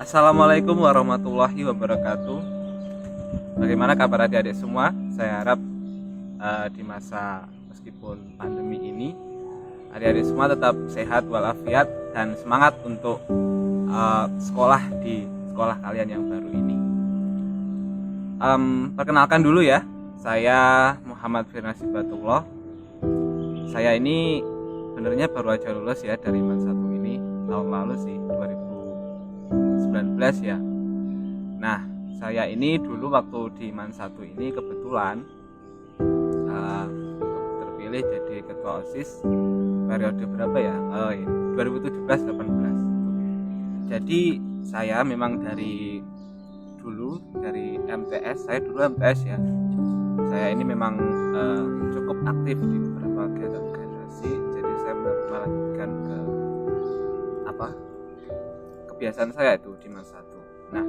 Assalamualaikum warahmatullahi wabarakatuh. Bagaimana kabar adik-adik semua? Saya harap di masa meskipun pandemi ini adik-adik semua tetap sehat walafiat dan semangat untuk sekolah di sekolah kalian yang baru ini. Perkenalkan dulu ya, saya Muhammad Firman Sibatullah. Saya ini sebenarnya baru aja lulus ya dari MAN 1 ini tahun lalu sih, 2019 ya. Nah, saya ini dulu waktu di MAN 1 ini kebetulan terpilih jadi ketua OSIS periode berapa ya? 2017-18. Jadi saya memang dari dulu dari MTS, saya dulu MTS ya. Saya ini memang cukup aktif di beberapa kegiatan organisasi, jadi saya melanjutkan ke kebiasaan saya itu di MAN 1. Nah,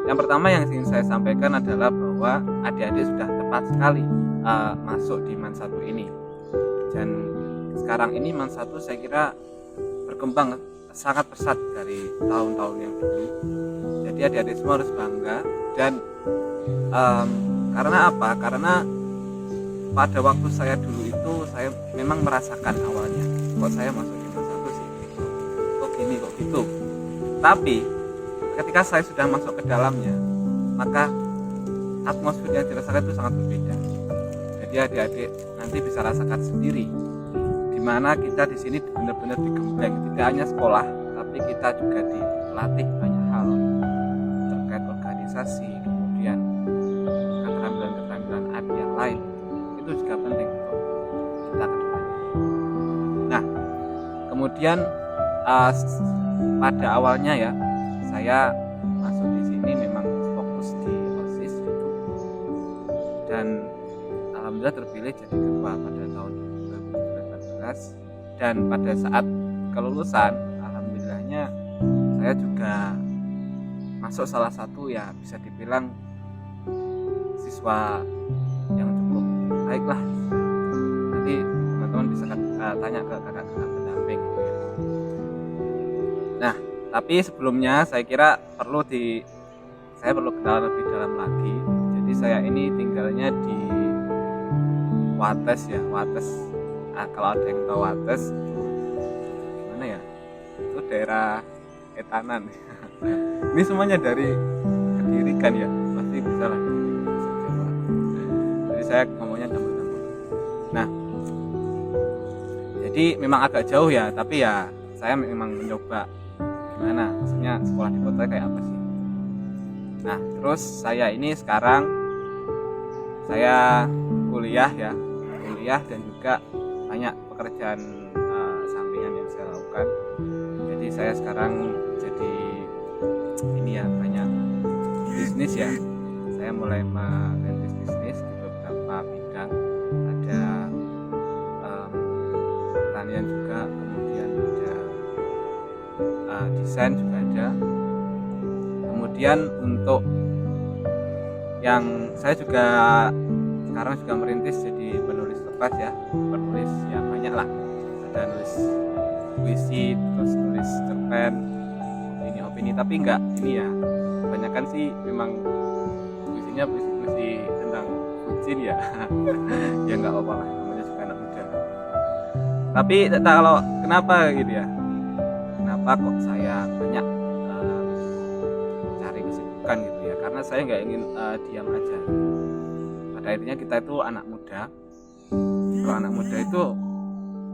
yang pertama yang ingin saya sampaikan adalah bahwa adik-adik sudah tepat sekali masuk di MAN 1 ini. Dan sekarang ini MAN 1 saya kira berkembang sangat pesat dari tahun-tahun yang dulu. Jadi adik-adik semua harus bangga. Dan karena apa? Karena pada waktu saya dulu itu saya memang merasakan awalnya kok saya masuk di MAN 1 sih, kok gini kok gitu. Tapi ketika saya sudah masuk ke dalamnya, maka atmosfer yang dirasakan itu sangat berbeda. Jadi adik-adik nanti bisa rasakan sendiri, dimana kita di sini benar-benar digembleng, tidak hanya sekolah, tapi kita juga dilatih banyak hal terkait organisasi, kemudian keterampilan-keterampilan adik yang lain. Itu juga penting untuk kita ke depannya. Nah, kemudian pada awalnya ya, saya masuk di sini memang fokus di OSIS gitu. Dan alhamdulillah terpilih jadi ketua pada tahun 2018. Dan pada saat kelulusan, alhamdulillahnya saya juga masuk salah satu ya bisa dibilang siswa yang cukup baik lah. Nanti teman-teman bisa tanya ke kakak-kakak pendamping gitu ya. Nah, tapi sebelumnya saya kira saya perlu kenal lebih dalam lagi. Jadi saya ini tinggalnya di Wates ya, Wates. Kalau ada yang tahu Wates itu gimana ya? Itu daerah Etanan. Ini semuanya dari Kediri kan ya, pasti bisa lah. Jadi saya ngomongnya campur-campur. Nah, jadi memang agak jauh ya, tapi ya saya memang mencoba gimana, maksudnya sekolah di kota kayak apa sih. Nah, terus saya ini sekarang saya kuliah dan juga banyak pekerjaan sampingan yang saya lakukan. Jadi saya sekarang jadi ini ya, banyak bisnis ya. Saya mulai merintis bisnis di beberapa bidang, ada pertanian juga, kemudian ada desain juga ada. Kemudian untuk yang saya juga sekarang juga merintis jadi penulis lepas ya, penulis ya banyak lah, ada nulis puisi, terus nulis cerpen, opini-opini, tapi enggak ini ya, kebanyakan sih memang puisinya puisi-puisi tentang bucin ya. Ya enggak apa-apa lah, namanya juga anak muda. Tapi kalau kenapa gitu ya, kenapa kok saya banyak cari kesibukan gitu ya, karena saya nggak ingin diam aja. Pada akhirnya kita itu anak muda. Kalau anak muda itu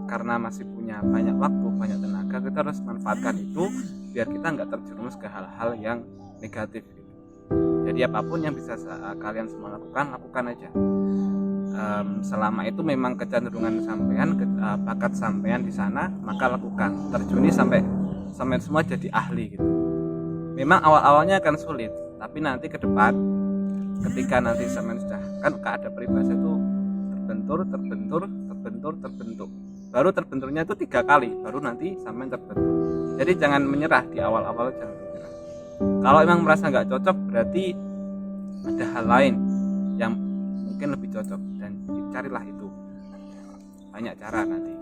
karena masih punya banyak waktu, banyak tenaga, kita harus manfaatkan itu biar kita nggak terjerumus ke hal-hal yang negatif gitu. Jadi apapun yang bisa kalian semua lakukan aja. Selama itu memang kecenderungan sampean, bakat sampean di sana, maka lakukan, terjuni sampai semua jadi ahli gitu. Memang awal-awalnya akan sulit, tapi nanti ke depan ketika nanti sampean sudah, kan ada peribahasa itu terbentur, baru terbenturnya itu 3 kali, baru nanti sampean terbentur. Jadi jangan menyerah di awal-awal, jangan menyerah. Kalau emang merasa nggak cocok, berarti ada hal lain yang mungkin lebih cocok, dan carilah itu. Banyak cara nanti.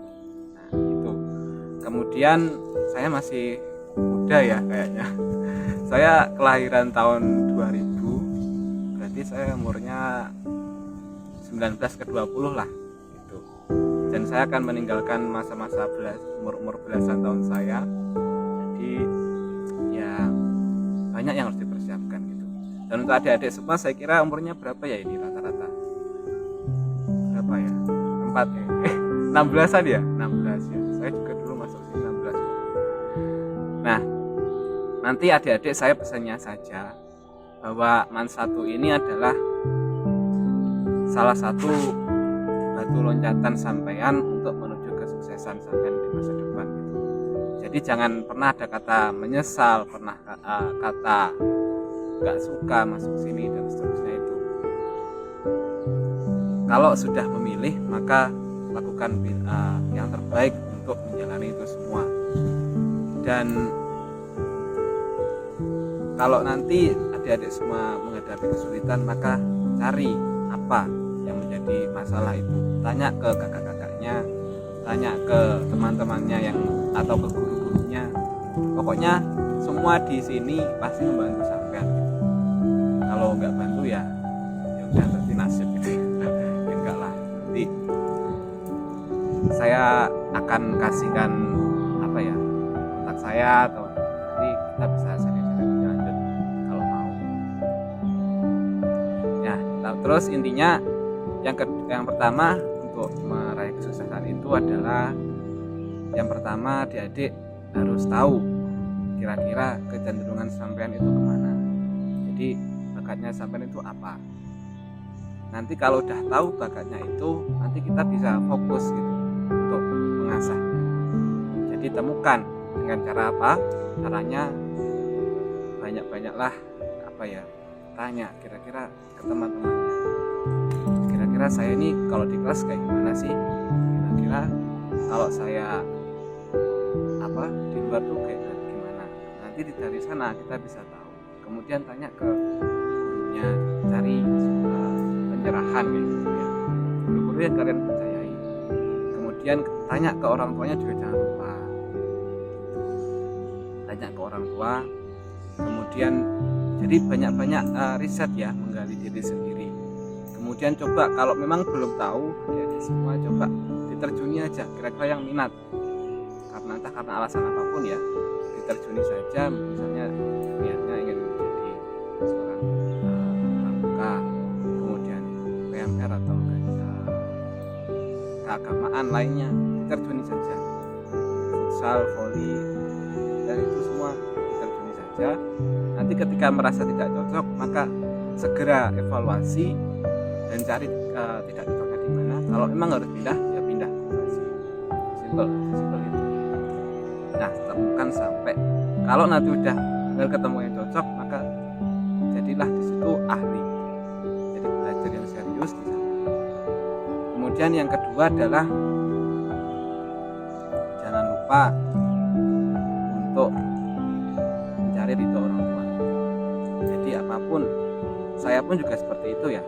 Nah, itu. Kemudian saya masih muda ya kayaknya. Saya kelahiran tahun 2000, berarti saya umurnya 19 ke 20 lah gitu. Dan saya akan meninggalkan masa-masa umur belasan tahun saya. Jadi ya banyak yang harus dipersiapkan gitu. Dan untuk adik-adik semua saya kira umurnya berapa ya ini rata-rata? Berapa ya? 4 ya? 16-an ya? 16 ya. Saya juga dulu masuk 19. Nah, nanti adik-adik saya pesannya saja bahwa MAN 1 ini adalah salah satu batu loncatan sampean untuk menuju kesuksesan sampean di masa depan gitu. Jadi jangan pernah ada kata menyesal, pernah kata gak suka masuk sini dan seterusnya itu. Kalau sudah memilih maka lakukan yang terbaik untuk menjalani itu semua. Dan kalau nanti adik-adik semua menghadapi kesulitan, maka cari apa yang menjadi masalah itu. Tanya ke kakak-kakaknya, tanya ke teman-temannya yang atau ke guru-gurunya. Pokoknya semua di sini pasti membantu sampean. Kalau nggak bantu ya udah berarti nasib gitu. Ya enggak lah. Nanti saya akan kasihkan apa ya kontak saya atau nanti kita bisa sharing-sharing lebih lanjut kalau mau. Ya, terus intinya yang pertama untuk meraih kesuksesan itu adalah yang pertama adik-adik harus tahu kira-kira kecenderungan sampean itu kemana. Jadi bakatnya sampean itu apa. Nanti kalau udah tahu bakatnya itu, nanti kita bisa fokus gitu untuk mengasahnya. Jadi temukan dengan cara apa? Caranya banyak-banyaklah apa ya? Tanya kira-kira ke teman-temannya. Kira-kira saya ini kalau di kelas kayak gimana sih? Kira-kira kalau saya apa di luar tuh kayak gimana? Nanti dari sana kita bisa tahu. Kemudian tanya ke gurunya, cari pencerahan kayak gitu ya. Guru-guru yang kalian percayai. Kemudian tanya ke orang tuanya juga jangan lupa. Tanya ke orang tua. Kemudian jadi banyak-banyak riset ya, menggali diri sendiri. Kemudian coba kalau memang belum tahu, jadi semua coba diterjuni aja kira-kira yang minat. Entah karena alasan apapun ya, diterjuni saja. Misalnya niatnya ingin menjadi seorang pramuka, kemudian PMR atau keagamaan lainnya, diterjuni saja. Futsal, voli, dan itu semua diterjuni saja. Nanti ketika merasa tidak cocok, maka segera evaluasi dan cari tidak cocoknya di mana. Kalau memang harus pindah, ya pindah. Simpel itu. Nah, temukan sampai kalau nanti udah benar ketemu yang cocok, maka jadilah di situ ahli. Jadi belajar yang serius di sana. Kemudian yang kedua adalah jangan lupa untuk mencari ridho orang tua. Jadi apapun, saya pun juga seperti itu ya.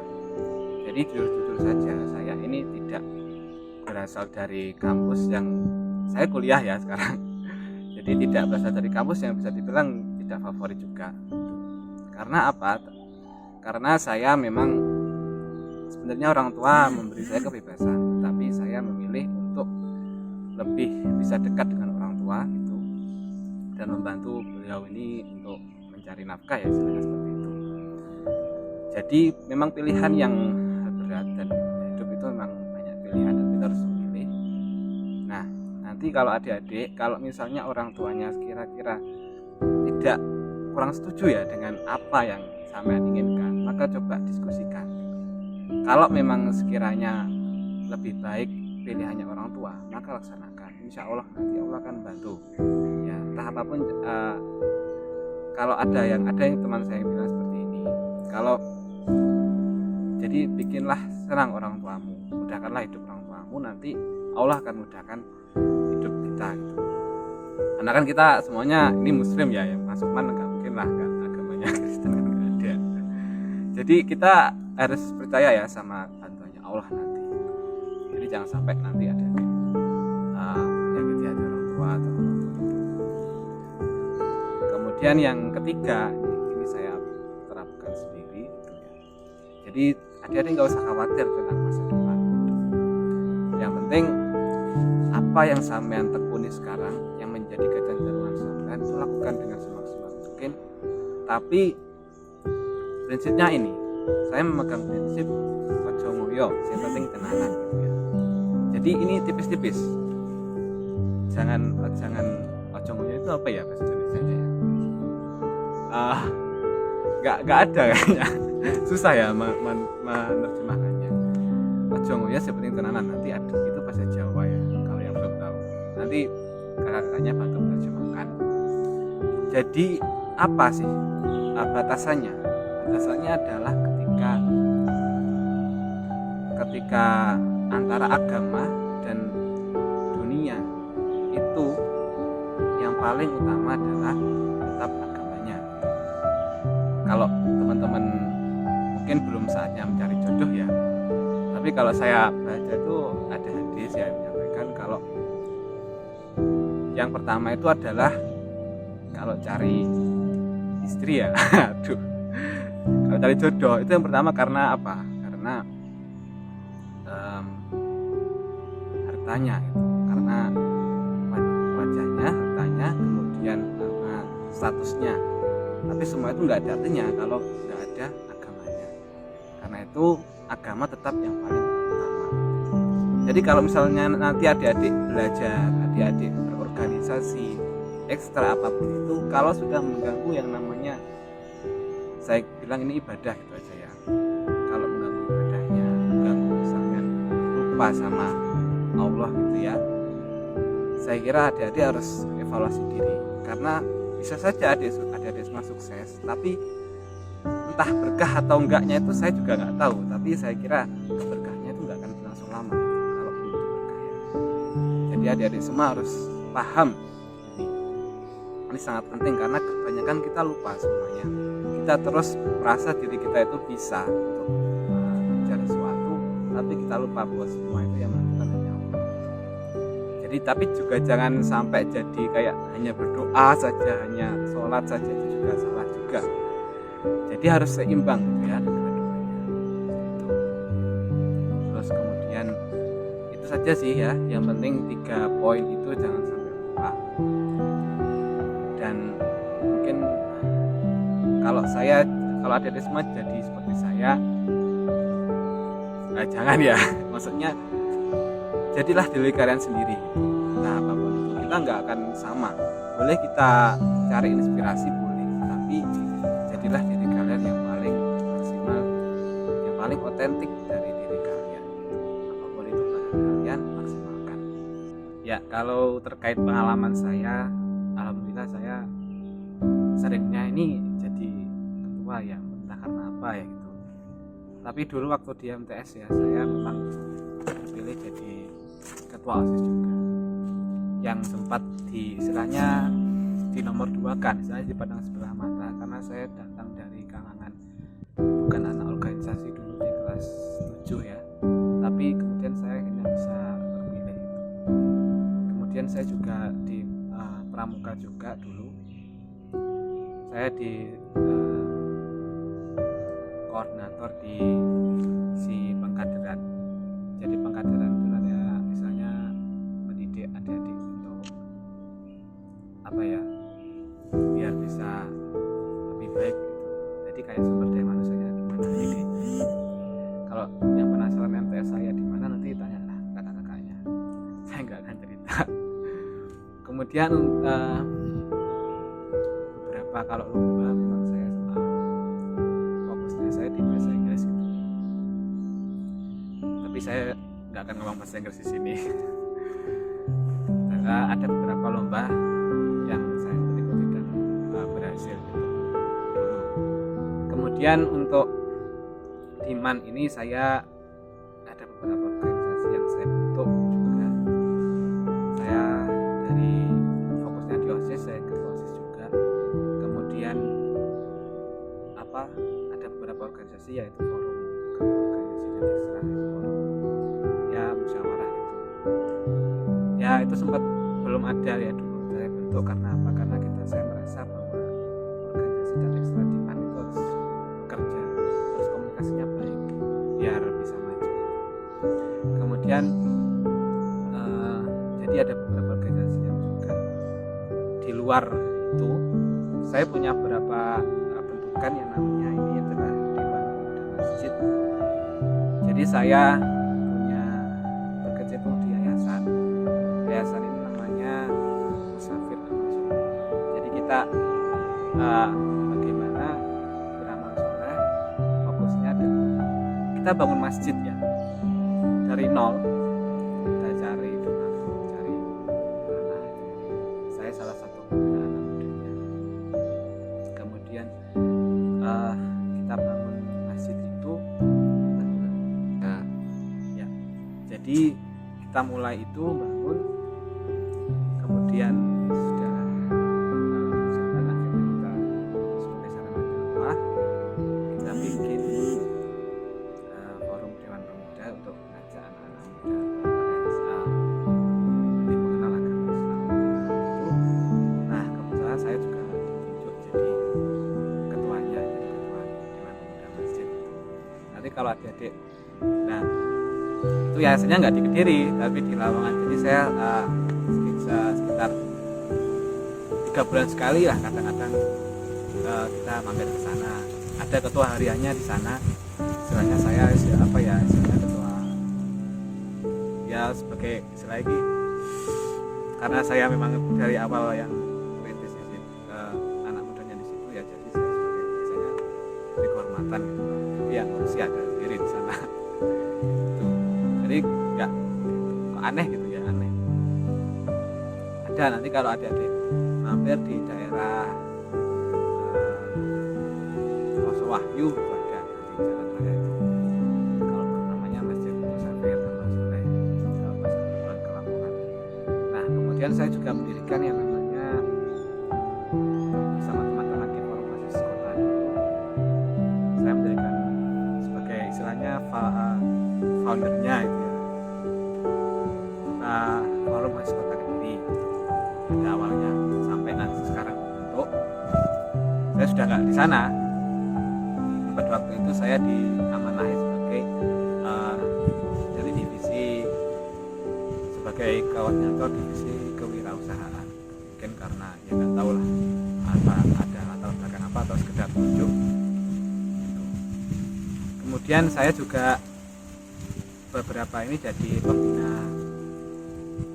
Jadi jujur saja, saya ini tidak berasal dari kampus yang saya kuliah ya sekarang. Jadi tidak berasal dari kampus yang bisa dibilang tidak favorit juga. Karena apa? Karena saya memang sebenarnya orang tua memberi saya kebebasan, tapi saya memilih untuk lebih bisa dekat dengan orang tua itu dan membantu beliau ini untuk mencari nafkah ya, istilahnya seperti itu. Jadi memang pilihan yang berat dan hidup itu memang banyak pilihan dan kita harus memilih. Nah, nanti kalau adik-adik, kalau misalnya orang tuanya kira-kira tidak kurang setuju ya dengan apa yang sampean inginkan, maka coba diskusikan. Kalau memang sekiranya lebih baik pilihannya orang tua, maka laksanakan. Insya Allah nanti Allah akan bantu. Ya, entah apapun. Kalau ada yang teman saya yang bilang seperti ini, kalau jadi bikinlah senang orang tuamu, mudahkanlah hidup orang tuamu, nanti Allah akan mudahkan hidup kita gitu. Karena kan kita semuanya ini muslim ya, yang masuk MAN nggak mungkin lah nggak agamanya Kristen kan nggak ada. Jadi kita harus percaya ya sama bantuannya Allah nanti. Jadi jangan sampai nanti ada menyakiti hati orang tua atau apapun itu. Kemudian yang ketiga Jadi adik-adik nggak usah khawatir tentang masa depan. Yang penting apa yang sampean tekuni sekarang yang menjadi kecenderungan sampean itu lakukan dengan semaksimal mungkin. Tapi prinsipnya ini, saya memegang prinsip ojo ngoyo, yang penting tenanan gitu ya. Jadi ini tipis-tipis. Jangan ojo ngoyo itu apa ya bahasa Indonesia ya? Nggak ada kayaknya. Susah ya menerjemahkannya. Ojo ngoyo yang penting tenanan. Nanti ada itu bahasa Jawa ya. Kalau yang belum tahu, nanti kakak-kakaknya bantu menerjemahkan. Jadi apa sih batasannya? Batasannya adalah ketika antara agama dan dunia itu yang paling utama adalah tetap agamanya. Kalau teman-teman mungkin belum saatnya mencari jodoh ya, tapi kalau saya baca itu ada hadis yang menyampaikan kalau yang pertama itu adalah kalau cari istri ya aduh, kalau cari jodoh itu yang pertama karena apa? Karena hartanya gitu. Karena wajahnya, hartanya, kemudian karena statusnya. Tapi semua itu nggak ada artinya kalau nggak ada agamanya. Karena itu agama tetap yang paling utama. Jadi kalau misalnya nanti adik-adik belajar, adik-adik berorganisasi ekstra apapun itu, kalau sudah mengganggu yang namanya, saya bilang ini ibadah itu aja ya. Kalau mengganggu ibadahnya, mengganggu misalnya lupa sama Allah gitu ya, saya kira adik-adik harus evaluasi diri. Karena bisa saja adik-adik semua sukses, tapi entah berkah atau enggaknya itu saya juga nggak tahu. Tapi saya kira berkahnya itu nggak akan berlangsung lama kalau belum berkah ya. Jadi adik-adik semua harus paham ini sangat penting, karena kebanyakan kita lupa semuanya. Kita terus merasa diri kita itu bisa untuk mencari sesuatu, tapi kita lupa bahwa semua itu yang menentukan hanya Allah. Jadi tapi juga jangan sampai jadi kayak hanya berdoa saja, hanya sholat saja, itu juga salah juga. Jadi harus seimbang gitu ya kedua-duanya. Terus kemudian itu saja sih ya, yang penting 3 poin itu jangan sampai lupa. Dan mungkin kalau adik-adik semua jadi seperti saya, jangan ya, maksudnya jadilah diri kalian sendiri. Nah apapun itu kita nggak akan sama. Boleh kita cari inspirasi boleh, tapi jadilah diri kalian yang paling maksimal, yang paling otentik dari diri kalian. Apapun itu kalian maksimalkan. Ya kalau terkait pengalaman saya, alhamdulillah saya seringnya ini jadi ketua ya, entah karena apa ya gitu. Tapi dulu waktu di MTS ya, saya memang terpilih jadi ketua OSIS juga, yang sempat istilahnya di nomor 2 kan, istilahnya dipandang sebelah mata, karena saya datang dari kalangan bukan anak organisasi dulu di kelas 7 ya, tapi kemudian saya akhirnya bisa terpilih gitu. Kemudian saya juga di pramuka juga dulu, saya di koordinator di si pengkaderan. Jadi pengkaderan itu ya misalnya mendidik adik-adik untuk apa ya, biar bisa lebih baik gitu. Jadi kayak sumber daya manusianya gimana ini. Kalau yang penasaran MTS saya di mana, nanti tanya lah kakak-kakaknya, saya nggak akan cerita. Kemudian beberapa kalau lomba memang saya fokusnya saya di bahasa Inggris gitu. Tapi saya nggak akan ngomong bahasa Inggris di sini. Karena ada beberapa lomba yang saya ikuti dan berhasil gitu. Kemudian untuk Diman ini saya ada beberapa organisasi yang saya bentuk juga. Saya dari fokusnya di OSIS, saya ke OSIS juga. Kemudian ada beberapa organisasi yaitu forum, organisasi dan ekstra forum ya, musyawarah gitu ya. Itu sempat belum ada ya dulu saya bentuk. Karena apa? Karena saya merasa bahwa organisasi dan ekstra Diman itu harus bekerja, harus komunikasinya baik. kemudian jadi ada beberapa organisasi yang juga di luar itu. Saya punya beberapa bentukan yang namanya ini adalah Dewan Pemuda Masjid. Jadi saya punya berkecimpung di yayasan ini namanya Musafir Al-Mansur. Jadi kita bagaimana beramal soleh, fokusnya adalah kita bangun masjid ya dari nol. Kita cari donatur, cari tanah. Saya salah satu anak mudanya. Kemudian kita bangun masjid itu ya. Jadi kita mulai itu bangun, kemudian sudah berjalan, akhirnya kita sebagai sarana dakwah kita bikin forum Dewan Pemuda untuk mengajak anak-anak muda lebih mengenal agama Islam itu. Nah kebetulan saya juga ditunjuk jadi ketuanya, jadi ketua Dewan Pemuda Masjid. Nanti kalau adik-adik, nah itu yayasannya nggak di Kediri tapi di Lamongan. Jadi saya sekitar 3 bulan sekali lah kadang-kadang kita mampir ke sana. Ada ketua hariannya di sana. Istilahnya saya istilahnya ketua ya sebagai istilah lagi, karena saya memang dari awal yang merintis di situ, anak mudanya di situ ya, jadi saya sebagai biasanya beri kehormatan gitu. Tapi yang usia ada sendiri di sana. Jadi nggak kok aneh gitu ya, aneh. Ada nanti kalau adik-adik mampir di daerah Poso Wahyu itu ada di Jalan Raya itu. Kalau namanya Masjid Musafir Al-Mansur ke Lamongan. Nah kemudian saya juga mendirikan yang namanya bersama teman-teman di forum mahasiswa kota itu. Saya mendirikan sebagai istilahnya foundernya itu ya, forum mahasiswa kota Kediri. Pada awalnya sampai nanti sekarang bentuk, saya sudah nggak di sana. Pada waktu itu saya diamanahi sebagai dari divisi, sebagai koordinator divisi kewirausahaan. Mungkin karena ya nggak tahu lah apa ada latar belakang apa atau sekedar tunjuk. Kemudian saya juga beberapa ini jadi pembina,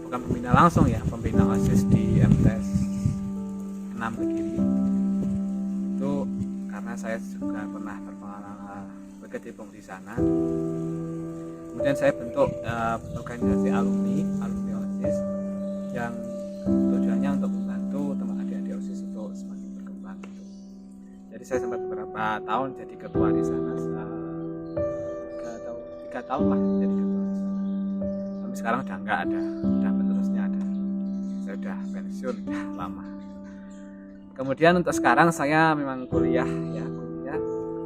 bukan pembina langsung ya, pembina OSIS di MTS 6 Kediri. Itu karena saya juga pernah berpengalaman berkecimpung di sana. Kemudian saya bentuk organisasi alumni OSIS yang tujuannya untuk membantu teman adik-adik OSIS untuk semakin berkembang gitu. Jadi saya sempat beberapa tahun jadi ketua di sana, 3 tahun lah jadi ketua di sana. Tapi sekarang udah nggak ada, udah penerusnya ada. Saya udah pensiun, udah lama. Kemudian untuk sekarang saya memang kuliah.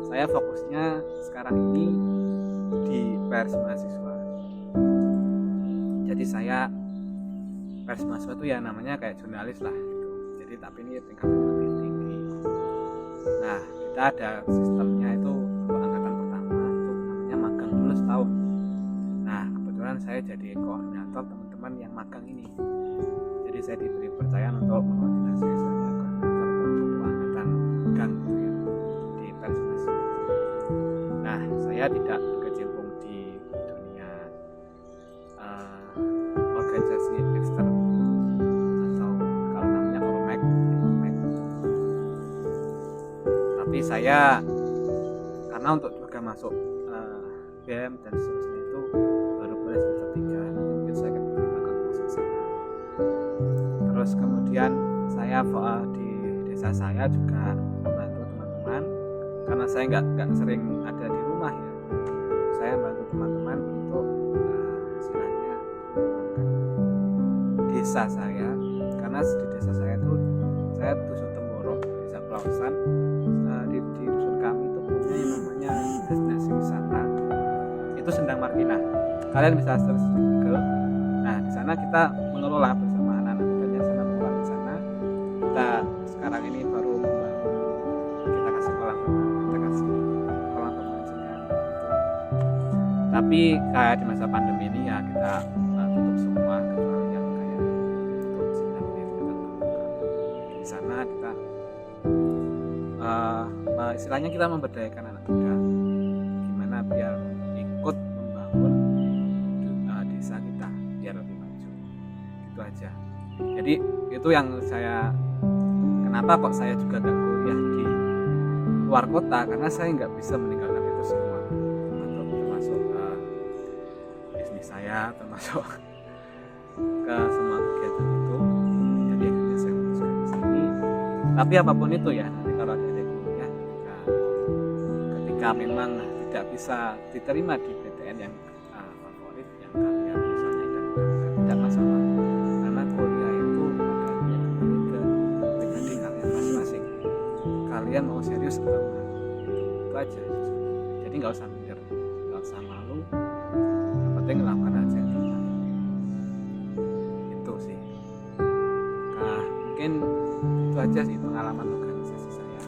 Saya fokusnya sekarang ini di pers mahasiswa. Jadi saya pers mahasiswa itu ya namanya kayak jurnalis lah gitu. Jadi tapi ini tingkatannya lebih tinggi. Nah kita ada sistemnya itu untuk angkatan pertama itu namanya magang dulu setahun. Nah kebetulan saya jadi koordinator teman-teman yang magang ini. Jadi saya diberi kepercayaan untuk mengkoordinasi misalnya koordinator untuk angkatan magang gitu ya, di pers mahasiswa. Nah saya tidak berkecimpung di dunia organisasi eksternal atau kalau namanya Ormek. Tapi saya karena untuk juga masuk BEM dan seterusnya itu baru boleh semester 3, nanti mungkin saya akan masuk sana. Terus kemudian saya di desa saya juga membantu teman-teman, karena saya nggak sering ada di rumah ya. Saya membantu teman-teman untuk istilahnya desa saya, karena di desa saya itu saya dusun Temuruk, desa Pelausan. Di dusun kami itu punya yang namanya destinasi wisata itu Sendang Martina. Kalian bisa search di Google. Nah di sana kita mengelola bersama anak-anak mudanya sana, mengelola di sana. Kita sekarang ini baru membangun, kita kasih kolam pemancingan. Tapi kayak di masa pandemi ini ya kita kita tutup semua kecuali yang kayak untuk sidang itu tatap muka. Di sana kita istilahnya kita memberdayakan anak muda gimana biar ikut membangun desa kita biar lebih maju. Itu aja. Jadi itu yang saya, kenapa kok saya juga gak kuliah di luar kota, karena saya nggak bisa meninggalkan itu semua, termasuk bisnis saya, termasuk ke semua kegiatan itu. Jadi akhirnya saya memutuskan di sini. Tapi apapun itu ya, nanti kalau ada kuliah, ketika memang tidak bisa diterima di PTN yang favorit yang kalian misalnya idamkan, tidak masalah, karena kuliah itu pada akhirnya kembali ke pribadi kalian masing-masing. Kalian mau serius atau enggak, itu aja. Jadi nggak usah minder, nggak usah malu, yang penting lakukan aja yang terbaik. Itu sih. Nah, mungkin itu aja sih pengalaman organisasi saya.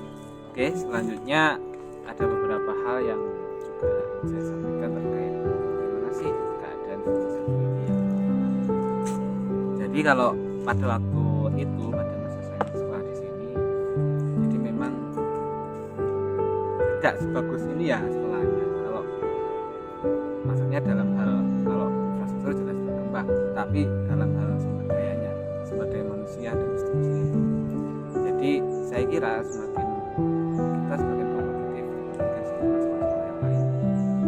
Oke, selanjutnya ada beberapa hal yang juga saya sampaikan terkait bagaimana sih keadaan di satu ini ya. Jadi kalau pada waktu itu, pada masa saya sekolah di sini, jadi memang tidak sebagus ini ya sekolahnya. Kalau maksudnya dalam hal, kalau infrastruktur jelas berkembang, tapi dalam hal sumber dayanya, sumber daya manusia dan seterusnya itu. Jadi saya kira semakin kita semakin kompetitif dengan sekolah-sekolah yang lain.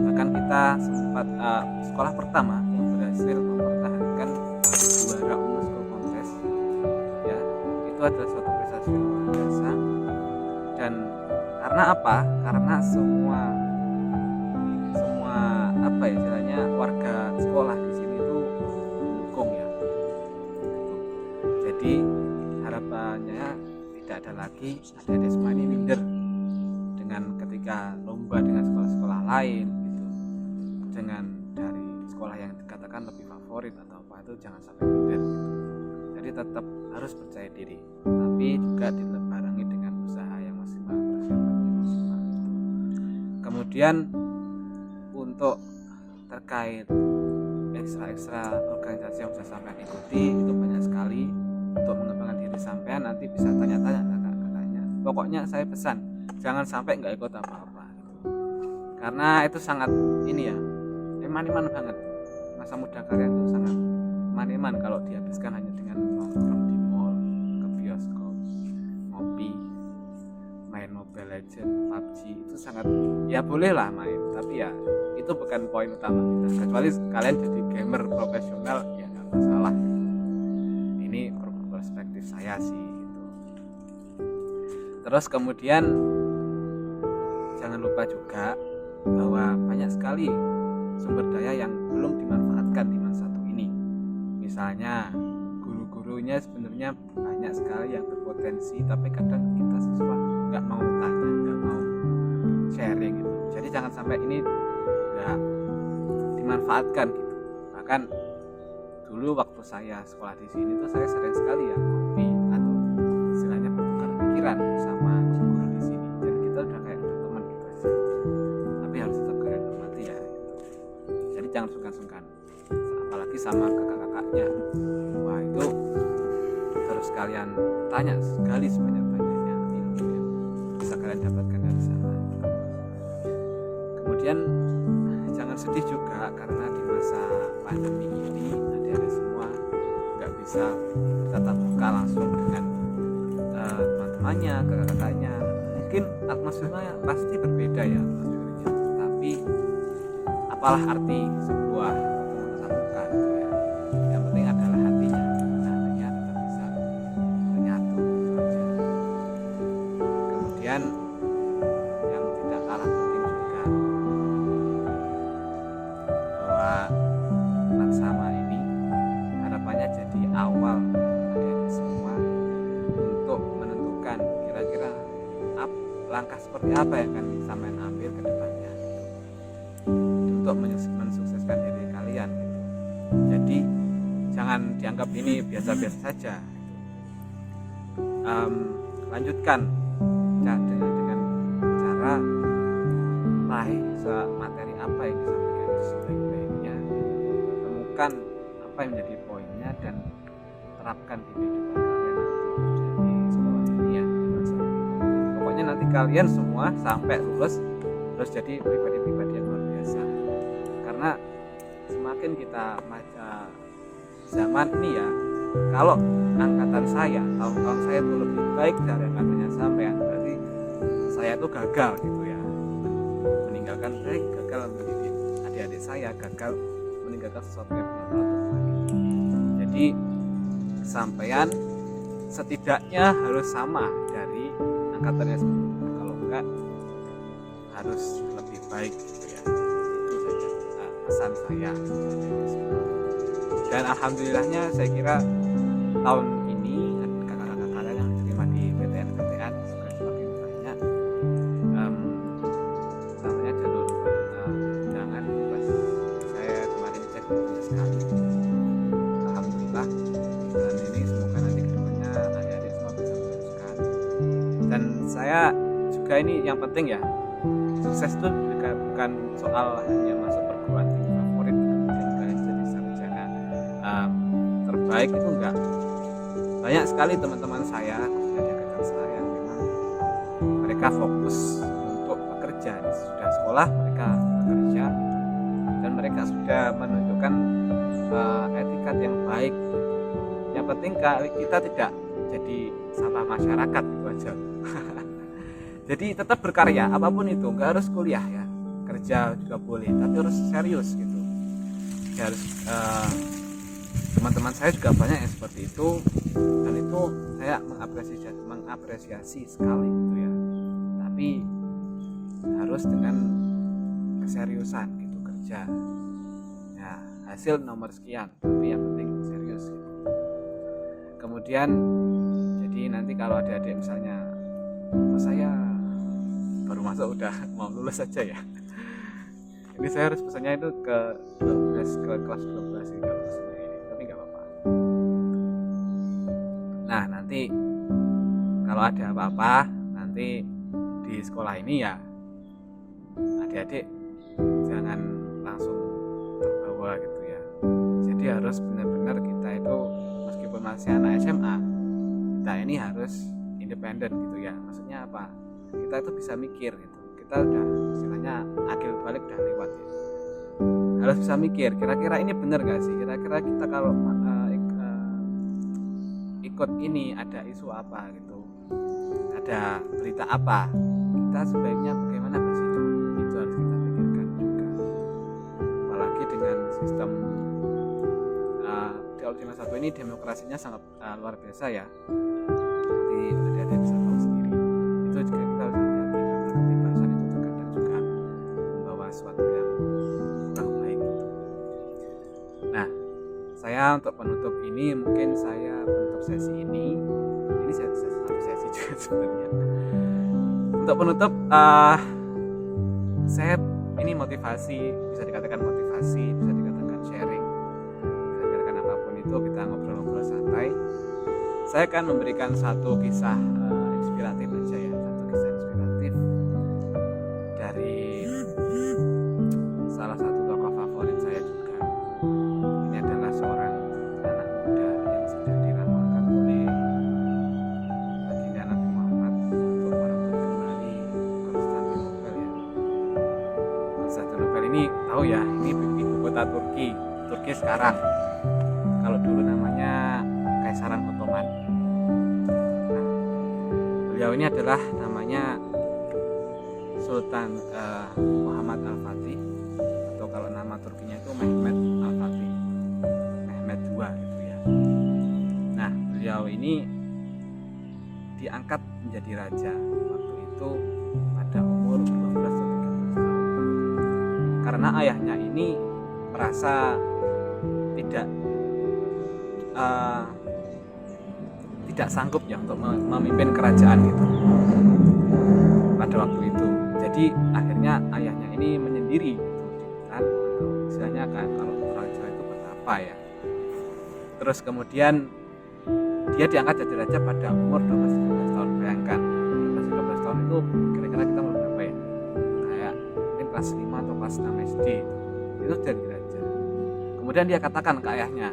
Bahkan kita sempat sekolah pertama yang berhasil mempertahankan juara umum school contest, ya itu adalah suatu prestasi yang luar biasa. Dan karena apa? Karena semua apa ya istilahnya, warga sekolah di sini itu mendukung ya. Jadi harapannya tidak ada lagi adik-adik semua ini minder dengan ketika lomba dengan sekolah-sekolah lain gitu, dengan dari sekolah yang dikatakan lebih favorit atau apa, itu jangan sampai minder gitu. Jadi tetap harus percaya diri, tapi juga dibarengi dengan usaha yang maksimal, persiapan yang maksimal gitu. Kemudian untuk terkait ekstra organisasi yang saya sampai ikuti itu banyak sekali. Untuk mengembangkan diri sampean nanti bisa tanya-tanya kakak-kakaknya. Pokoknya saya pesan jangan sampai nggak ikut apa-apa gitu. Karena itu sangat ini ya, eman-eman banget. Masa muda kalian itu sangat eman-eman kalau dihabiskan hanya dengan nongkrong di mall, ke bioskop, ngopi, main Mobile Legends, PUBG. Itu sangat, ya bolehlah main, tapi ya itu bukan poin utama kita. Kecuali kalian jadi gamer profesional, ya nggak masalah. Ini perspektif saya sih gitu. Terus kemudian jangan lupa juga bahwa banyak sekali sumber daya yang belum dimanfaatkan di masa satu ini. Misalnya guru-gurunya sebenarnya banyak sekali yang berpotensi, tapi kadang kita siswa nggak mau tanya, nggak mau sharing gitu. Jadi jangan sampai ini nggak dimanfaatkan gitu. Bahkan dulu waktu saya sekolah di sini tuh saya sering sekali ya ngopi atau istilahnya bertukar pikiran sama guru di sini. Jadi kita udah kayak teman gitu aja. Tapi harus tetap kalian hormati ya. Gitu. Jadi jangan sungkan-sungkan. Apalagi sama kakak-kakaknya. Wah itu harus kalian tanya sekali sebanyak-banyaknya ilmu yang bisa kalian dapatkan dari sana. Kemudian jangan sedih juga karena di masa pandemi ini adik-adik semua nggak bisa tatap muka langsung dengan teman-temannya, kakak-kakaknya. Mungkin atmosfernya pasti berbeda ya atmosfernya, tapi apalah arti sebuah pertemuan tatap muka gitu ya. Yang penting adalah hatinya, hatinya tetap bisa menyatu gitu aja. Kemudian yang tidak kalah penting juga bahwa Laksama ini harapannya jadi awal adik-adik semua untuk menentukan kira-kira langkah seperti apa yang akan sampean ambil ke depannya gitu. Untuk mensukseskan diri kalian gitu. Jadi jangan dianggap ini biasa-biasa saja gitu. Lanjutkan dengan cara raih materi apa yang disampaikan sebaik-baiknya, temukan tentukan apa yang menjadi poinnya dan terapkan di kehidupan kalian nanti di sekolah ini ya. Pokoknya nanti kalian semua sampai lulus terus jadi pribadi-pribadi yang luar biasa. Karena semakin kita baca zaman ini ya, kalau angkatan saya, tahun-tahun saya itu lebih baik dari angkatannya sampean, berarti saya itu gagal gitu ya, meninggalkan gagal mendidik adik-adik saya, gagal meninggalkan sesuatu yang bermanfaat. Jadi sampean setidaknya harus sama dari angkatannya sebelumnya, kalau enggak harus lebih baik gitu ya. Itu saja pesan saya. Dan alhamdulillahnya saya kira tahun ini kakak-kakak kalian yang diterima di PTN juga semakin banyak. Namanya jalur undangan pas saya kemarin cek banyak sekali. Alhamdulillah. Dan ini semoga nanti kedepannya adik-adik semua bisa meneruskan. Dan saya juga ini yang penting ya, sukses itu juga bukan soal hanya masuk perguruan tinggi favorit kemudian kalian jadi sarjana terbaik, itu enggak. Banyak sekali teman-teman saya, khususnya di angkatan saya, memang mereka fokus untuk bekerja. Sudah sekolah mereka bekerja dan mereka sudah menunjukkan etikat yang baik. Yang penting kita tidak jadi sampah masyarakat gitu aja. Jadi tetap berkarya apapun itu, nggak harus kuliah ya, kerja juga boleh, tapi harus serius gitu. Ya, harus teman-teman saya juga banyak yang seperti itu, dan itu saya mengapresiasi sekali gitu ya. Tapi harus dengan keseriusan gitu kerja. Ya, hasil nomor sekian, tapi yang penting serius gitu. Kemudian jadi nanti kalau adik-adik misalnya saya baru masuk udah mau lulus saja ya, ini saya harus pesannya itu ke kelas 12 gitu, tapi nggak apa-apa. Nah nanti kalau ada apa-apa nanti di sekolah ini ya, adik-adik jangan langsung terbawa gitu ya. Jadi harus benar-benar kita itu meskipun masih anak SMA, kita ini harus independen gitu ya. Maksudnya apa? Kita itu bisa mikir gitu. Kita udah istilahnya akil balik udah lewat ya. Harus bisa mikir, kira-kira ini benar gak sih? Kira-kira kita kalau ikut ini ada isu apa gitu, ada berita apa, kita sebaiknya bagaimana bersikap, itu harus kita pikirkan juga. Apalagi dengan sistem di Ultima 1 ini demokrasinya sangat luar biasa ya. Nanti ada bisa tahu sendiri. Itu juga kita harus hati-hati karena kebebasan itu terkadang juga membawa sesuatu yang kurang baik gitu. Nah, saya untuk penutup ini, mungkin saya penutup sesi ini satu sesi juga sebenarnya. Untuk penutup, saya ini motivasi, bisa dikatakan motivasi, bisa dikatakan sharing, bisa dikatakan apapun itu, kita ngobrol-ngobrol santai. Saya akan memberikan satu kisah inspiratif aja ya, satu kisah inspiratif dari salah satu tokoh favorit saya juga. Ini adalah seorang anak muda yang sudah diramalkan oleh baginda Nabi Muhammad untuk merebut kembali Konstantinopel ya. Konstantinopel ini tahu ya, ini ibu kota Turki sekarang. Kalau dulu namanya Kaisaran Ottoman. Nah, beliau ini adalah namanya Sultan Muhammad Al-Fatih, atau kalau nama Turkinya itu Mehmet Al-Fatih, Mehmet II gitu ya. Nah, beliau ini diangkat menjadi raja waktu itu pada umur 12 atau 13 tahun. Karena ayahnya ini merasa tidak sanggup ya untuk memimpin kerajaan gitu pada waktu itu. Jadi akhirnya ayahnya ini menyendiri gitu, kan, atau istilahnya kan kalau orang Jawa itu betapa ya. Terus kemudian dia diangkat jadi raja pada umur 12-13 tahun. Bayangkan 12-13 tahun itu kira-kira kita mau berapa ya, kayak mungkin kelas 5 atau kelas 6 SD itu jadi raja. Kemudian dia katakan ke ayahnya,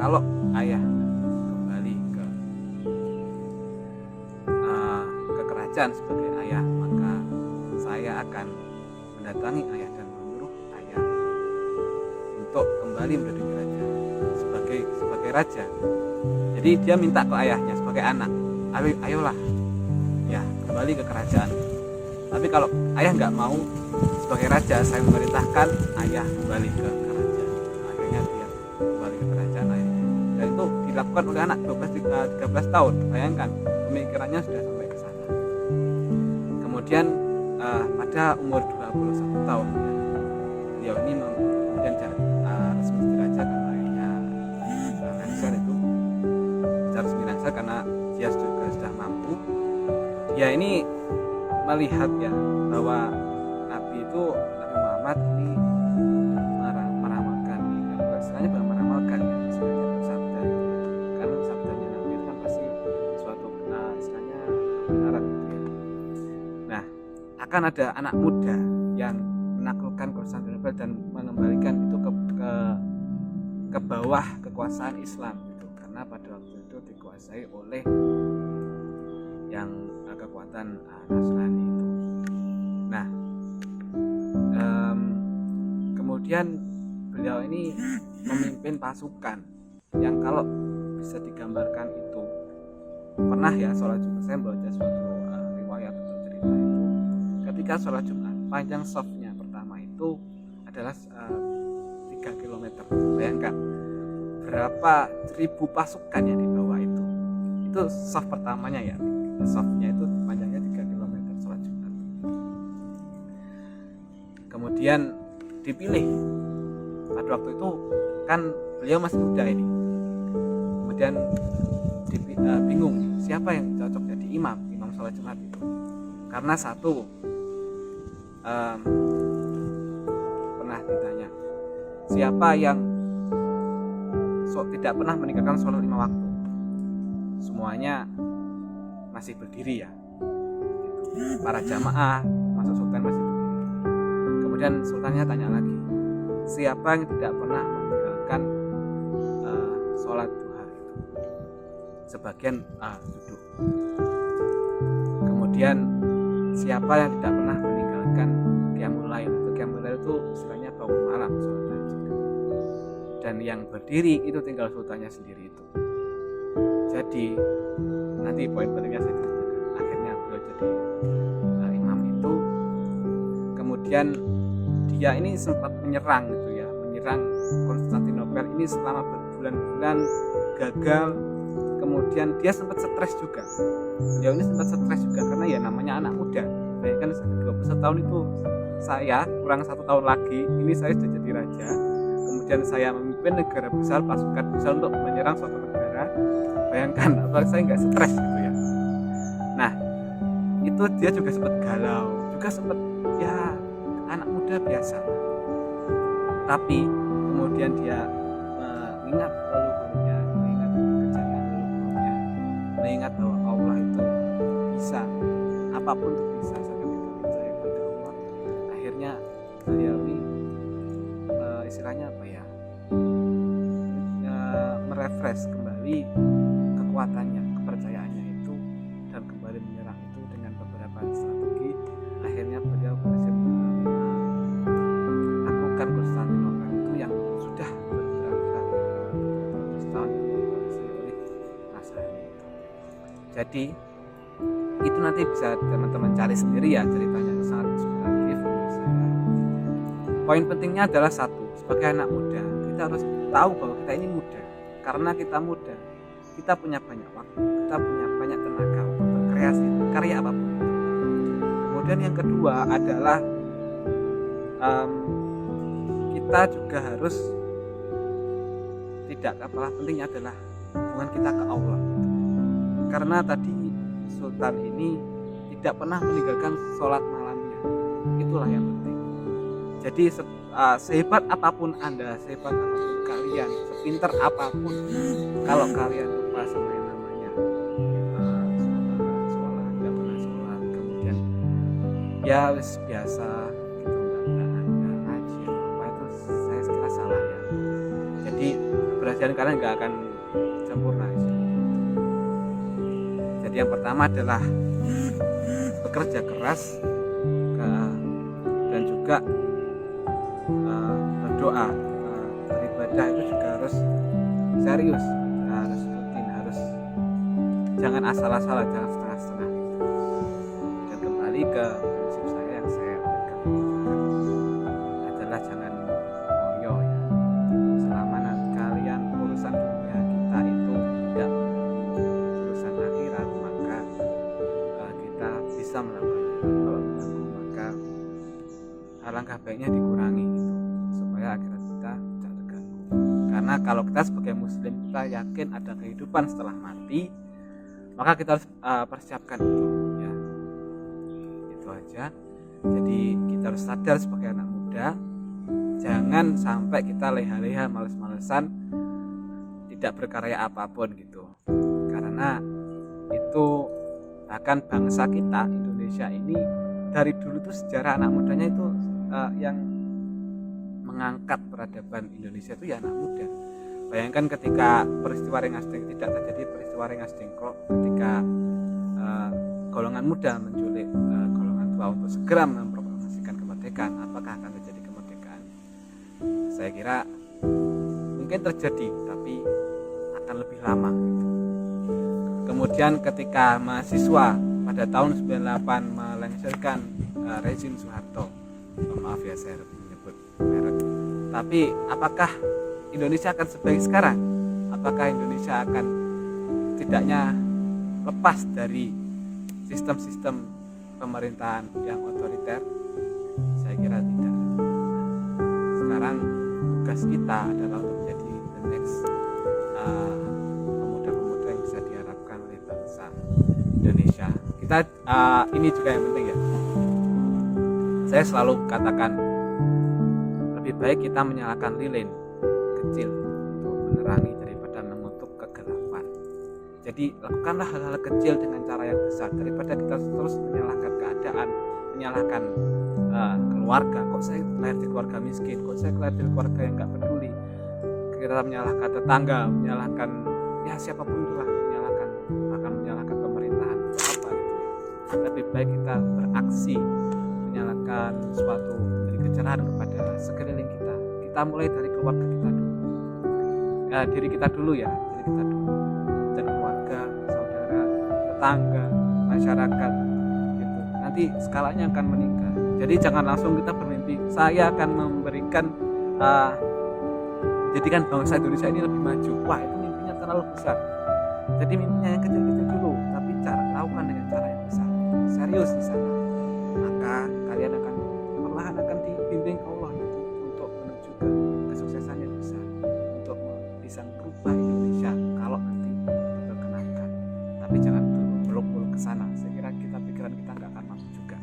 kalau ayah kembali ke kerajaan sebagai ayah, maka saya akan mendatangi ayah dan menyuruh ayah untuk kembali menjadi raja sebagai raja. Jadi dia minta ke ayahnya sebagai anak, ayolah ya kembali ke kerajaan. Tapi kalau ayah nggak mau sebagai raja, saya memerintahkan ayah kembali ke kerajaan. Akhirnya dia kembali ke kerajaan ayahnya. Dan itu dilakukan oleh anak 13 tahun. Bayangkan pemikirannya sudah sampai ke sana. Kemudian pada umur 21 tahun ya, beliau ini kemudian resmi jadi raja karena ayahnya lengser itu. Secara resmi lengser karena dia juga sudah mampu. Dia ini melihat ya bahwa Nabi Muhammad ini meramalkan, istilahnya bukan meramalkan ya, istilahnya bersabda itu. Karena sabdanya Nabi itu kan pasti suatu istilahnya kebenaran gitu ya. Nah, akan ada anak muda yang menaklukkan Konstantinopel dan mengembalikan itu ke bawah kekuasaan Islam gitu. Karena pada waktu itu dikuasai oleh yang kekuatan Nasrani itu. Nah, kemudian beliau ini memimpin pasukan yang kalau bisa digambarkan itu pernah ya sholat Jumat. Saya membaca suatu riwayat atau cerita itu ketika sholat Jumat, panjang shafnya pertama itu adalah 3 km. Bayangkan berapa ribu pasukan yang dibawa itu shaf pertamanya ya. Shafnya itu panjangnya 3 km sholat Jumat. Kemudian dipilih pada waktu itu kan beliau masih muda ini. Kemudian bingung siapa yang cocok jadi imam sholat Jumat itu. Karena satu pernah ditanya siapa yang tidak pernah meninggalkan sholat 5 waktu. Semuanya masih berdiri ya gitu. Para jamaah masuk sultan masih berdiri. Kemudian sultannya tanya lagi, siapa yang tidak pernah meninggalkan sholat duha itu? Sebagian duduk. Kemudian siapa yang tidak pernah meninggalkan qiyamul lail? Qiyamul lail itu istilahnya bangun malam sholat tahajud. Dan yang berdiri itu tinggal sultannya sendiri itu. Jadi nanti poin pentingnya saya ceritakan. Akhirnya beliau jadi imam itu. Kemudian dia ini sempat menyerang Konstantinopel ini selama berbulan-bulan, gagal. Kemudian dia sempat stres juga. Beliau ini sempat stres juga karena ya namanya anak muda. Bayangkan 21 tahun itu saya kurang 1 tahun lagi ini saya sudah jadi raja. Kemudian saya memimpin negara besar, pasukan besar untuk menyerang suatu negara. Bayangkan apakah saya nggak stres gitu ya. Nah itu dia juga sempat galau, juga sempat ya anak muda biasa. Tapi kemudian dia mengingat leluhurnya, mengingat kejayaan leluhurnya, mengingat bahwa Allah itu bisa, apapun itu bisa asalkan kita percaya pada Allah. Akhirnya beliau ini istilahnya apa ya, merefresh kembali kekuatannya, kepercayaannya itu, dan kembali menyerang itu dengan beberapa strategi. Akhirnya beliau berhasil menaklukkan Konstantinopel itu yang sudah beberapa tahun dikuasai oleh Nasrani itu. Jadi itu nanti bisa teman-teman cari sendiri ya, ceritanya sangat inspiratif menurut saya. Poin pentingnya adalah satu, sebagai anak muda kita harus tahu bahwa kita ini muda. Karena kita muda, kita punya banyak waktu, kita punya banyak tenaga untuk berkreasi, karya apapun. Kemudian yang kedua adalah kita juga harus tidak kalah pentingnya adalah hubungan kita ke Allah. Karena tadi Sultan ini tidak pernah meninggalkan sholat malamnya, itulah yang penting. Jadi sehebat apapun Anda, sehebat apapun kalian, sepinter apapun, kalau kalian lupa sama yang namanya sholat, nggak pernah sholat, kemudian ya biasa gitu, nggak ngaji apa itu, saya kira salah. kebahagiaan kalian nggak akan sempurna. Jadi yang pertama adalah bekerja keras dan juga berdoa, beribadah itu juga harus serius, harus rutin, harus jangan asal-asalan, jangan setengah-setengah. Dan kembali ke prinsip saya yang saya berikan adalah jangan ngoyo ya. Selama nanti kalian urusan dunia kita itu tidak urusan akhirat, maka kita bisa melakukannya. Kalau mengganggu, maka alangkah baiknya dikurangi gitu, supaya akhirat kita tidak terganggu. Karena kalau kita sebagai muslim, kita yakin ada kehidupan setelah mati, maka kita harus persiapkan itu ya. Itu aja. Jadi kita harus sadar sebagai anak muda, jangan sampai kita leha-leha, males-malesan, tidak berkarya apapun gitu. Karena itu bahkan bangsa kita Indonesia ini dari dulu tuh sejarah anak mudanya itu yang mengangkat peradaban Indonesia itu ya anak muda. Bayangkan ketika peristiwa Rengas Dengklok tidak terjadi, peristiwa Rengas Dengklok ketika golongan muda menculik golongan tua untuk segera memproklamasikan kemerdekaan, apakah akan terjadi kemerdekaan? Saya kira mungkin terjadi, tapi akan lebih lama gitu. Kemudian ketika mahasiswa pada tahun 98 melengsarkan rezim Soeharto, maaf ya saya menyebut merek, tapi apakah Indonesia akan sebaik sekarang? Apakah Indonesia akan tidaknya lepas dari sistem-sistem pemerintahan yang otoriter? Saya kira tidak. Sekarang tugas kita adalah untuk menjadi the next pemuda-pemuda yang bisa diharapkan oleh bangsa Indonesia. Kita ini juga yang penting ya. Saya selalu katakan lebih baik kita menyalakan lilin kecil untuk menerangi daripada mengutuk kegelapan. Jadi lakukanlah hal-hal kecil dengan cara yang besar daripada kita terus menyalahkan keadaan, menyalahkan keluarga. Kok saya lahir di keluarga miskin, kok saya lahir di keluarga yang nggak peduli. Kita menyalahkan tetangga, menyalahkan ya siapapun itulah, bahkan menyalahkan pemerintahan untuk apa gitu. Lebih baik kita beraksi, menyalahkan suatu dari kecerahan kepada sekeliling kita. Kita mulai dari keluarga kita dulu. Diri kita dulu ya, diri kita dulu. Dan keluarga, saudara, tetangga, masyarakat gitu. Nanti skalanya akan meningkat. Jadi jangan langsung kita bermimpi saya akan memberikan jadikan bangsa Indonesia ini lebih maju. Wah, itu mimpinya terlalu besar. Jadi mimpinya yang kecil-kecil dulu, tapi lakukan dengan cara yang besar. Serius di sana. Maka kalian akan perlahan akan dibimbing Allah gitu, untuk menuju ke kesuksesan yang besar, untuk bisa merubah Indonesia kalau nanti diperkenankan. Tapi jangan muluk-muluk ke sana. Saya kira pikiran kita nggak akan mampu juga.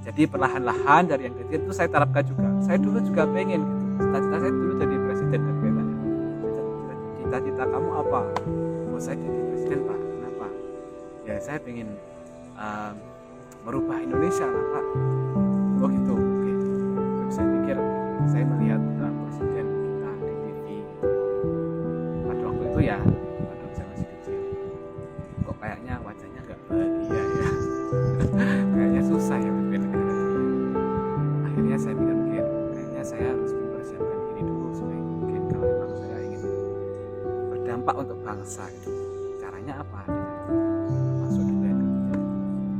Jadi perlahan-lahan dari yang kecil itu saya terapkan juga. Saya dulu juga pengen gitu. Cita-cita saya dulu jadi presiden dan katanya. Cita-cita kamu apa? Oh, saya jadi presiden Pak. Kenapa? Ya saya pengen merubah Indonesia lah Pak. Oh gitu. Oke. Terus saya pikir saya melihat presiden kita di TV pada waktu itu ya, pada waktu saya masih kecil. Kok kayaknya wajahnya nggak bahagia ya. Kayaknya susah ya memimpin negara ini. Akhirnya saya pikir kayaknya saya harus mempersiapkan diri dulu supaya mungkin kalau memang saya ingin berdampak untuk bangsa itu. Caranya apa? Masuk di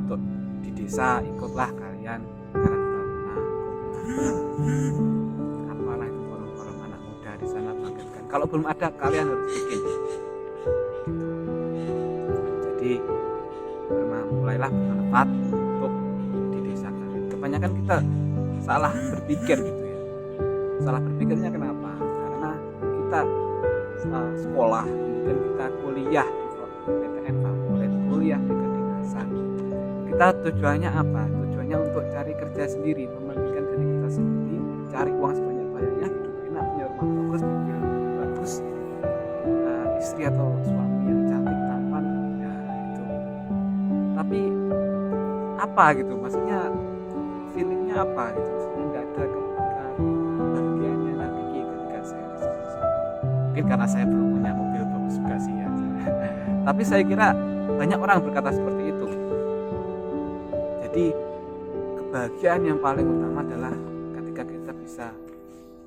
untuk di desa ikutlah kalian Karang Taruna, apalah itu forum-forum anak muda di sana bangkitkan. Kalau belum ada kalian harus bikin. Gitu. Jadi mulailah bermanfaat untuk di desa kalian. Kebanyakan kita salah berpikir gitu ya. Salah berpikirnya kenapa? Karena kita sekolah, kemudian kita kuliah di PTN favorit, kuliah di kedinasan. Kita tujuannya apa? Tujuannya untuk cari kerja sendiri, mementingkan diri kita sendiri, cari uang sebanyak-banyaknya, hidup enak, punya rumah bagus, mobil bagus, istri atau suami yang cantik, tampan, ya itu. Tapi apa gitu? Maksudnya feelingnya apa gitu? Maksudnya nggak ada kebahagiaannya nanti ketika saya mungkin karena saya belum punya mobil bagus juga sih ya. Tapi saya kira banyak orang berkata seperti itu. Jadi kebahagiaan yang paling utama adalah ketika kita bisa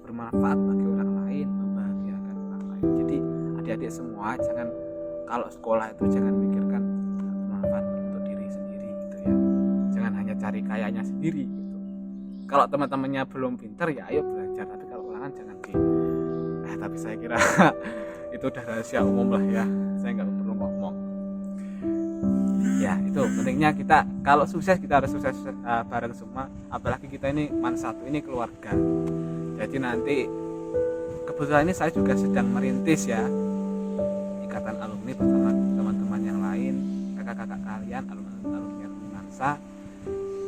bermanfaat bagi orang lain, membahagiakan orang lain. Jadi adik-adik semua jangan, kalau sekolah itu jangan mikirkan bermanfaat untuk diri sendiri gitu ya. Jangan hanya cari kayanya sendiri gitu. Kalau teman-temannya belum pintar ya ayo belajar, tapi kalau ulangan jangan tapi saya kira itu udah rahasia umum lah ya, saya nggak perlu ngomong ya. Itu pentingnya kita kalau sukses, kita harus sukses bareng semua, apalagi kita ini Man 1 ini keluarga. Jadi nanti kebetulan ini saya juga sedang merintis ya ikatan alumni bersama teman-teman yang lain, kakak-kakak kalian, alumni Mansa.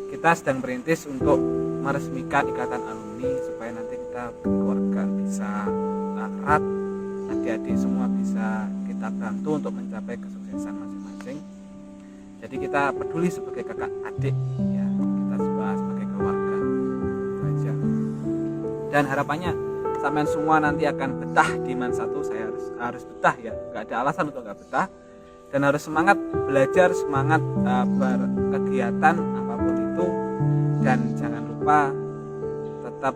Kita sedang merintis untuk meresmikan ikatan alumni supaya nanti kita keluarga bisa erat, adik-adik semua bisa kita bantu untuk mencapai kesuksesan masing-masing. Jadi kita peduli sebagai kakak adik ya, kita sebagai keluarga, itu aja. Dan harapannya sampean semua nanti akan betah di Man 1. Saya harus betah ya, nggak ada alasan untuk nggak betah, dan harus semangat belajar, semangat berkegiatan apapun itu, dan jangan lupa tetap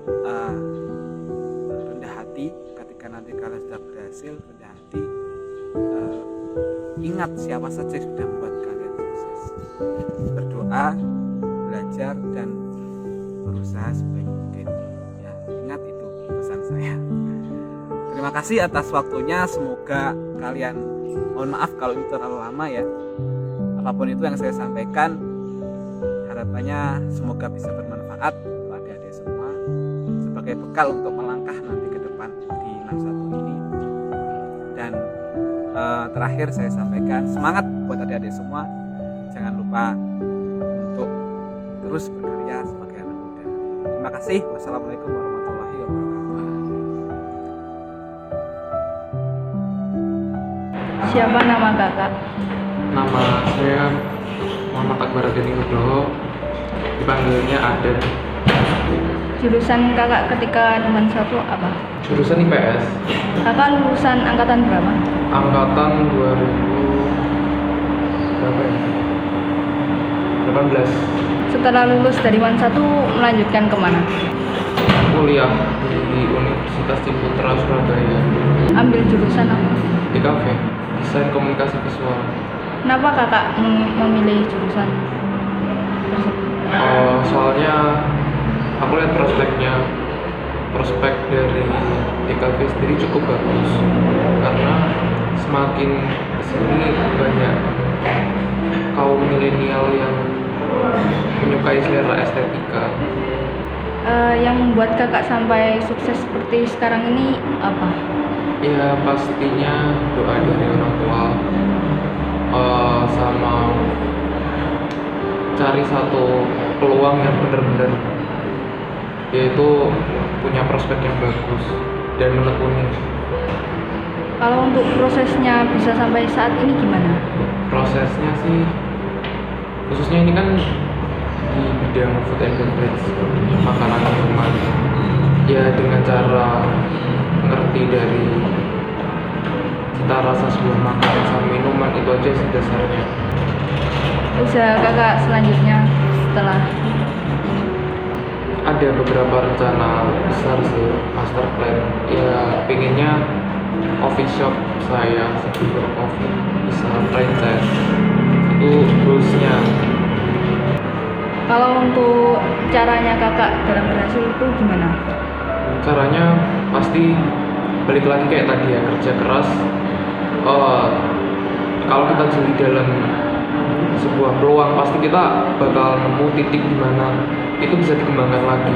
rendah hati ketika nanti kalian sudah berhasil, rendah hati. Ingat siapa saja yang sudah membuat kalian sukses. Berdoa, belajar, dan berusaha sebaik mungkin ya. Ingat itu pesan saya. Terima kasih atas waktunya. Semoga kalian, mohon maaf kalau itu terlalu lama ya, apapun itu yang saya sampaikan, harapannya semoga bisa bermanfaat untuk adik-adik semua sebagai bekal untuk melangkah nanti ke depan di Man 1 ini. Dan terakhir saya sampaikan semangat buat adik-adik semua, jangan lupa untuk terus berkarya sebagai anak muda. Terima kasih. Wassalamualaikum warahmatullahi wabarakatuh. Siapa nama kakak? Nama saya Muhammad Akbar Adeni Nugroho, dipanggilnya Aden. Jurusan kakak ketika di Man 1 apa? Jurusan IPS. Kakak lulusan angkatan berapa? Angkatan 2000 berapa ya? 18. Setelah lulus dari Man 1 melanjutkan kemana? Kuliah di Universitas Ciputra Surabaya. Ambil jurusan apa? DKV, Desain Komunikasi Visual. Kenapa kakak memilih jurusan tersebut? Soalnya aku lihat prospek dari DKV sendiri cukup bagus, karena semakin kesini banyak kaum milenial yang menyukai selera estetika. Yang membuat kakak sampai sukses seperti sekarang ini apa? Ya pastinya doa dari orang tua, sama cari satu peluang yang benar-benar, yaitu punya prospek yang bagus dan menekuni. Kalau untuk prosesnya bisa sampai saat ini gimana? Prosesnya sih, khususnya ini kan di bidang food and beverage, makanan minuman, ya dengan cara ngerti dari cita rasa sebuah makanan sama minuman, itu aja sih dasarnya. Usaha kakak selanjutnya setelah Ada beberapa rencana besar sih, master plan. Ya pinginnya coffee shop saya, sebelum coffee bisa franchise, itu goalsnya. kalau untuk caranya kakak dalam berhasil itu gimana? Caranya pasti balik lagi kayak tadi ya, kerja keras. Kalau kita jeli dalam sebuah peluang, pasti kita bakal nemu titik di mana itu bisa dikembangkan lagi.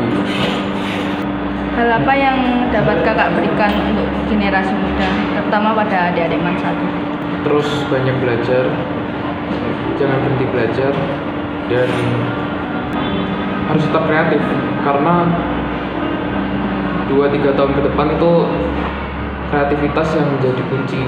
Hal apa yang dapat kakak berikan untuk generasi muda, terutama pada adik-adik Man 1? Terus banyak belajar, jangan berhenti belajar, dan harus tetap kreatif, karena 2-3 tahun ke depan itu kreativitas yang menjadi kunci